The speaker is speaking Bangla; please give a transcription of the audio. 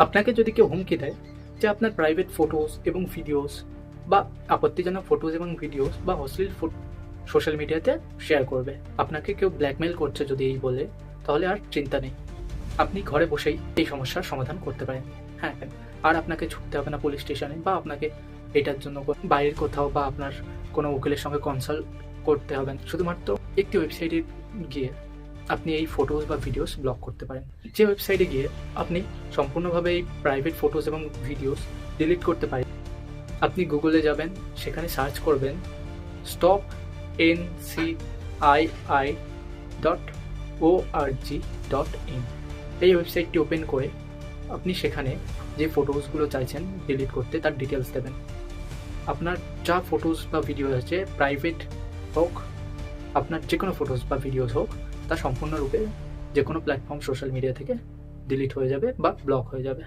আপনাকে যদি কেউ হুমকি দেয় যে আপনার প্রাইভেট ফটোস এবং ভিডিওস বা আপত্তিজনক ফটোস এবং ভিডিওস বা অশ্লীল সোশ্যাল মিডিয়াতে শেয়ার করবে, আপনাকে কেউ ব্ল্যাকমেল করছে যদি এই বলে, তাহলে আর চিন্তা নেই, আপনি ঘরে বসেই এই সমস্যার সমাধান করতে পারেন। হ্যাঁ, আর আপনাকে ছুটতে হবে না পুলিশ স্টেশনে, বা আপনাকে এটার জন্য বাইরের কোথাও বা আপনার কোনো উকিলের সঙ্গে কনসাল্ট করতে হবে না। শুধুমাত্র একটি ওয়েবসাইটে গিয়ে আপনি এই ফটোস বা ভিডিওস ব্লক করতে পারেন। যে ওয়েবসাইটে গিয়ে আপনি সম্পূর্ণভাবে এই প্রাইভেট ফটোস এবং ভিডিওস ডিলিট করতে পারেন। আপনি গুগলে যাবেন, সেখানে সার্চ করবেন stopncii.org.in। এই ওয়েবসাইটটি ওপেন করে আপনি সেখানে যে ফটোসগুলো চাইছেন ডিলিট করতে তার ডিটেলস দেবেন। আপনার যা ফটোস বা ভিডিও আছে, প্রাইভেট হোক, আপনার যে কোনো ফটোস বা ভিডিওস হোক, তা সম্পূর্ণরূপে যে কোনো প্ল্যাটফর্ম সোশ্যাল মিডিয়া থেকে ডিলিট হয়ে যাবে বা ব্লক হয়ে যাবে।